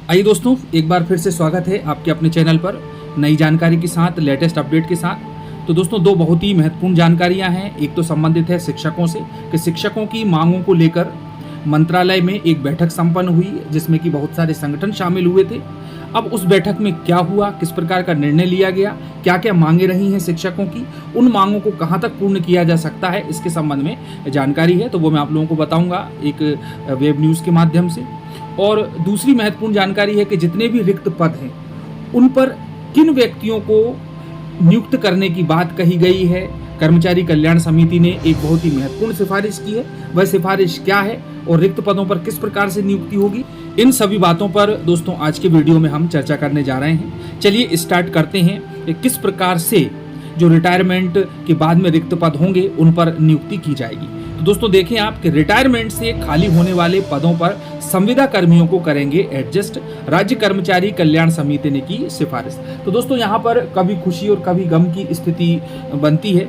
आइए दोस्तों, एक बार फिर से स्वागत है आपके अपने चैनल पर नई जानकारी के साथ, लेटेस्ट अपडेट के साथ। तो दोस्तों, दो बहुत ही महत्वपूर्ण जानकारियां हैं। एक तो संबंधित है शिक्षकों से कि शिक्षकों की मांगों को लेकर मंत्रालय में एक बैठक संपन्न हुई जिसमें कि बहुत सारे संगठन शामिल हुए थे। अब उस बैठक में क्या हुआ, किस प्रकार का निर्णय लिया गया, क्या क्या मांगे रही हैं शिक्षकों की, उन मांगों को कहाँ तक पूर्ण किया जा सकता है, इसके संबंध में जानकारी है। तो वो मैं आप लोगों को बताऊंगा एक वेब न्यूज़ के माध्यम से। और दूसरी महत्वपूर्ण जानकारी है कि जितने भी रिक्त पद हैं उन पर किन व्यक्तियों को नियुक्त करने की बात कही गई है। कर्मचारी कल्याण समिति ने एक बहुत ही महत्वपूर्ण सिफारिश की है। वह सिफारिश क्या है और रिक्त पदों पर किस प्रकार से नियुक्ति होगी, इन सभी बातों पर दोस्तों आज के वीडियो में हम चर्चा करने जा रहे हैं। चलिए स्टार्ट करते हैं कि किस प्रकार से जो रिटायरमेंट के बाद में रिक्त पद होंगे उन पर नियुक्ति की जाएगी। तो दोस्तों देखें आप कि रिटायरमेंट से खाली होने वाले पदों पर संविदा कर्मियों को करेंगे एडजस्ट, राज्य कर्मचारी कल्याण समिति ने की सिफारिश। तो दोस्तों यहाँ पर कभी खुशी और कभी गम की स्थिति बनती है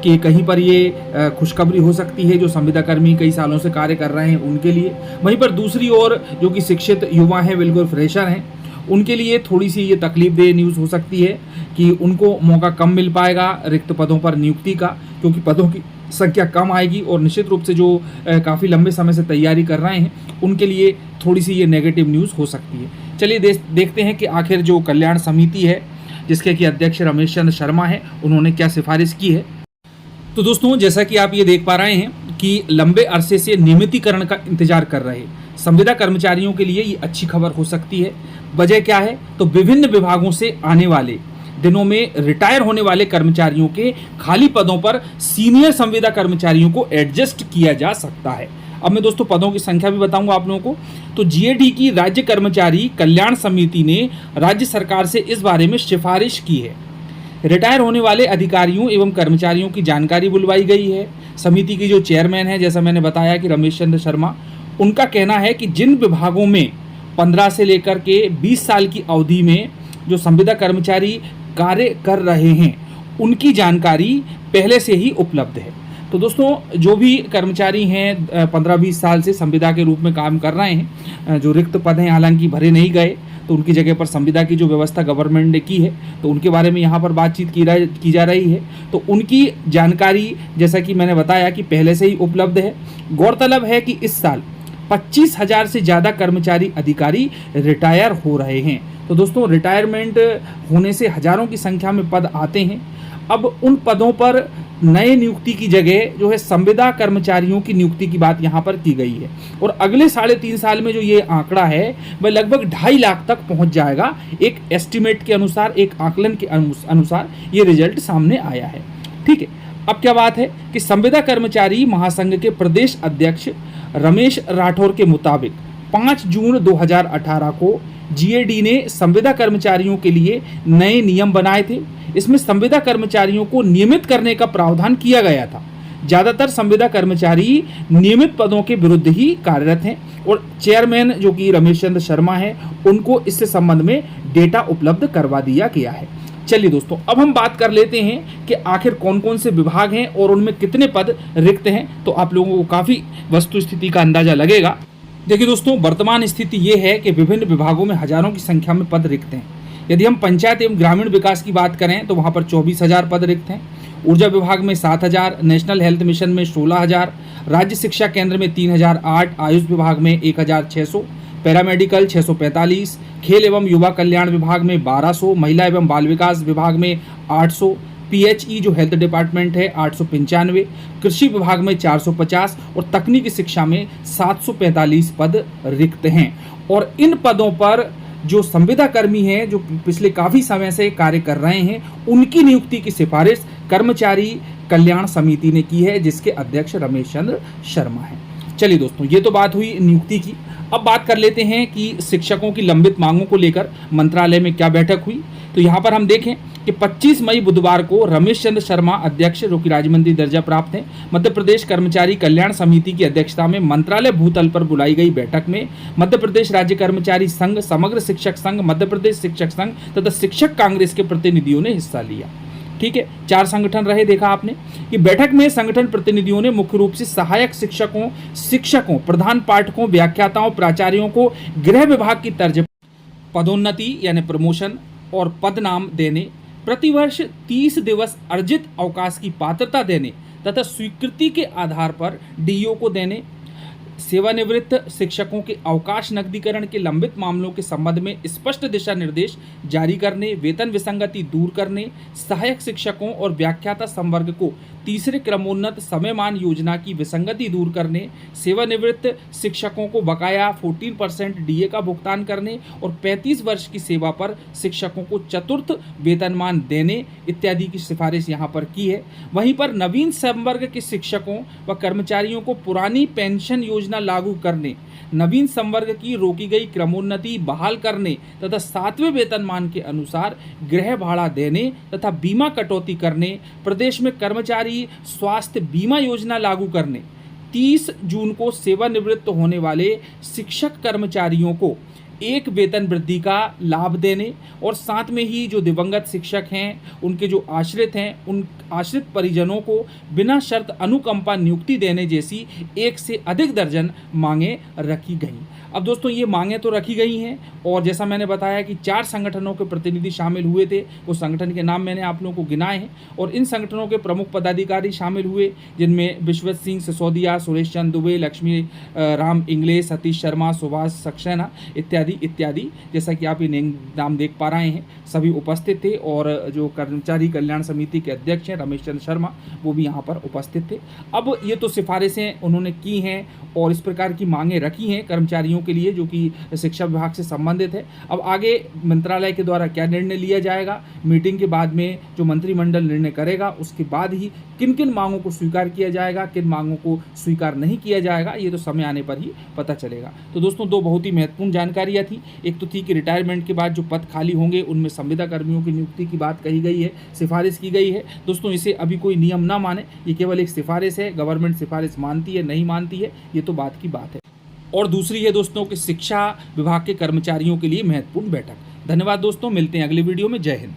कि कहीं पर ये खुशखबरी हो सकती है जो संविदा कर्मी कई सालों से कार्य कर रहे हैं उनके लिए, वहीं पर दूसरी ओर जो कि शिक्षित युवा हैं, बिल्कुल फ्रेशर हैं, उनके लिए थोड़ी सी ये तकलीफदेह न्यूज़ हो सकती है कि उनको मौका कम मिल पाएगा रिक्त पदों पर नियुक्ति का, क्योंकि पदों की संख्या कम आएगी और निश्चित रूप से जो काफ़ी लंबे समय से तैयारी कर रहे हैं उनके लिए थोड़ी सी ये नेगेटिव न्यूज़ हो सकती है। चलिए देखते हैं कि आखिर जो कल्याण समिति है जिसके कि अध्यक्ष रमेश चंद्र शर्मा है, उन्होंने क्या सिफारिश की है। तो दोस्तों, जैसा कि आप ये देख पा रहे हैं कि लंबे अरसे से नियमितीकरण का इंतजार कर रहे संविदा कर्मचारियों के लिए ये अच्छी खबर हो सकती है। वजह क्या है, तो विभिन्न विभागों से आने वाले दिनों में रिटायर होने वाले कर्मचारियों के खाली पदों पर सीनियर संविदा कर्मचारियों को एडजस्ट किया जा सकता है। अब मैं दोस्तों पदों की संख्या भी बताऊंगा आप लोगों को। तो जीएडी की राज्य कर्मचारी कल्याण समिति ने राज्य सरकार से इस बारे में सिफारिश की है। रिटायर होने वाले अधिकारियों एवं कर्मचारियों की जानकारी बुलवाई गई है। समिति की जो चेयरमैन है, जैसा मैंने बताया कि रमेश चंद्र शर्मा, उनका कहना है कि जिन विभागों में 15 से लेकर के 20 साल की अवधि में जो संविदा कर्मचारी कार्य कर रहे हैं उनकी जानकारी पहले से ही उपलब्ध है। तो दोस्तों, जो भी कर्मचारी हैं 15-20 साल से संविदा के रूप में काम कर रहे हैं, जो रिक्त पद हैं हालांकि भरे नहीं गए, तो उनकी जगह पर संविदा की जो व्यवस्था गवर्नमेंट ने की है तो उनके बारे में यहाँ पर बातचीत की जा रही है। तो उनकी जानकारी जैसा कि मैंने बताया कि पहले से ही उपलब्ध है। गौरतलब है कि इस साल 25,000 से ज़्यादा कर्मचारी अधिकारी रिटायर हो रहे हैं। तो दोस्तों, रिटायरमेंट होने से हजारों की संख्या में पद आते हैं। अब उन पदों पर नए नियुक्ति की जगह जो है संविदा कर्मचारियों की नियुक्ति की बात यहाँ पर की गई है। और अगले 3.5 साल में जो ये आंकड़ा है वह लगभग 2.5 लाख तक पहुँच जाएगा। एक एस्टिमेट के अनुसार, एक आकलन के अनुसार ये रिजल्ट सामने आया है। ठीक है, अब क्या बात है कि संविदा कर्मचारी महासंघ के प्रदेश अध्यक्ष रमेश राठौर के मुताबिक 5 जून 2018 को जीएडी ने संविदा कर्मचारियों के लिए नए नियम बनाए थे। इसमें संविदा कर्मचारियों को नियमित करने का प्रावधान किया गया था। ज़्यादातर संविदा कर्मचारी नियमित पदों के विरुद्ध ही कार्यरत हैं और चेयरमैन जो कि रमेश चंद्र शर्मा हैं उनको इससे संबंध में डेटा उपलब्ध करवा दिया गया है। चलिए दोस्तों, अब हम बात कर लेते हैं कि आखिर कौन कौन से विभाग हैं और उनमें कितने पद रिक्त हैं, तो आप लोगों को काफ़ी वस्तु स्थिति का अंदाजा लगेगा। देखिए दोस्तों, वर्तमान स्थिति ये है कि विभिन्न विभागों में हजारों की संख्या में पद रिक्त हैं। यदि हम पंचायत एवं ग्रामीण विकास की बात करें तो वहाँ पर 24,000 पद रिक्त हैं। ऊर्जा विभाग में 7,000, नेशनल हेल्थ मिशन में 16,000, राज्य शिक्षा केंद्र में 3,008, आयुष विभाग में 1,600, पैरामेडिकल 645, खेल एवं युवा कल्याण विभाग में 1,200, महिला एवं बाल विकास विभाग में 800, पीएचई जो हेल्थ डिपार्टमेंट है 895, कृषि विभाग में 450 और तकनीकी शिक्षा में 745 पद रिक्त हैं। और इन पदों पर जो संविदा कर्मी हैं जो पिछले काफ़ी समय से कार्य कर रहे हैं उनकी नियुक्ति की सिफारिश कर्मचारी कल्याण समिति ने की है, जिसके अध्यक्ष रमेश चंद्र शर्मा हैं। चलिए दोस्तों, ये तो बात हुई नियुक्ति की। अब बात कर लेते हैं कि शिक्षकों की लंबित मांगों को लेकर मंत्रालय में क्या बैठक हुई। तो यहाँ पर हम देखें कि 25 मई बुधवार को रमेश चंद्र शर्मा अध्यक्ष जो कि राज्य मंत्री दर्जा प्राप्त हैं मध्य प्रदेश कर्मचारी कल्याण समिति की अध्यक्षता में मंत्रालय भूतल पर बुलाई गई बैठक में मध्य प्रदेश राज्य कर्मचारी संघ, समग्र शिक्षक संघ, मध्य प्रदेश शिक्षक संघ तथा शिक्षक कांग्रेस के प्रतिनिधियों ने हिस्सा लिया। ठीक है, 4 संगठन रहे। देखा आपने कि बैठक में संगठन प्रतिनिधियों ने मुख्य रूप से सहायक शिक्षकों, प्रधान पाठकों, व्याख्याताओं, प्राचार्यों को गृह विभाग की तर्ज पदोन्नति यानी प्रमोशन और पदनाम देने, प्रतिवर्ष 30 दिवस अर्जित अवकाश की पात्रता देने तथा स्वीकृति के आधार पर डीओ को देने, सेवानिवृत्त शिक्षकों के अवकाश नकदीकरण के लंबित मामलों के संबंध में स्पष्ट दिशा निर्देश जारी करने, वेतन विसंगति दूर करने, सहायक शिक्षकों और व्याख्याता संवर्ग को तीसरे क्रमोन्नत समयमान योजना की विसंगति दूर करने, सेवानिवृत्त शिक्षकों को बकाया 14% डीए का भुगतान करने और 35 वर्ष की सेवा पर शिक्षकों को चतुर्थ वेतनमान देने इत्यादि की सिफारिश यहाँ पर की है। वहीं पर नवीन संवर्ग के शिक्षकों व कर्मचारियों को पुरानी पेंशन योजना लागू करने, नवीन संवर्ग की रोकी गई क्रमोन्नति बहाल करने तथा 7वें वेतनमान के अनुसार गृह भाड़ा देने तथा बीमा कटौती करने, प्रदेश में कर्मचारी स्वास्थ्य बीमा योजना लागू करने, 30 जून को सेवानिवृत्त होने वाले शिक्षक कर्मचारियों को एक वेतन वृद्धि का लाभ देने और साथ में ही जो दिवंगत शिक्षक हैं उनके जो आश्रित हैं उन आश्रित परिजनों को बिना शर्त अनुकंपा नियुक्ति देने जैसी 1 से अधिक दर्जन मांगें रखी गईं। अब दोस्तों ये मांगें तो रखी गई हैं और जैसा मैंने बताया कि 4 संगठनों के प्रतिनिधि शामिल हुए थे, वो संगठन के नाम मैंने आप लोगों को गिनाए हैं और इन संगठनों के प्रमुख पदाधिकारी शामिल हुए जिनमें विश्वत सिंह सिसोदिया, सुरेश चंद दुबे, लक्ष्मी राम इंगले, सतीश शर्मा, सुभाष सक्सेना इत्यादि जैसा कि आप ये नाम देख पा रहे हैं सभी उपस्थित थे और जो कर्मचारी कल्याण समिति के अध्यक्ष हैं रमेश चंद्र शर्मा वो भी यहाँ पर उपस्थित थे। अब ये तो सिफारिशें उन्होंने की हैं और इस प्रकार की मांगें रखी हैं कर्मचारियों के लिए जो कि शिक्षा विभाग से संबंधित है। अब आगे मंत्रालय के द्वारा क्या निर्णय लिया जाएगा, मीटिंग के बाद में जो मंत्रिमंडल निर्णय करेगा उसके बाद ही किन किन मांगों को स्वीकार किया जाएगा, किन मांगों को स्वीकार नहीं किया जाएगा, ये तो समय आने पर ही पता चलेगा। तो दोस्तों 2 बहुत ही महत्वपूर्ण जानकारियाँ थी। एक तो थी कि रिटायरमेंट के बाद जो पद खाली होंगे उनमें संविदा कर्मियों की नियुक्ति की बात कही गई है, सिफारिश की गई है। दोस्तों इसे अभी कोई नियम ना माने, ये केवल एक सिफारिश है। गवर्नमेंट सिफारिश मानती है नहीं मानती है ये तो बात की बात है। और दूसरी है दोस्तों कि शिक्षा विभाग के कर्मचारियों के लिए महत्वपूर्ण बैठक। धन्यवाद दोस्तों, मिलते हैं अगले वीडियो में। जय हिंद।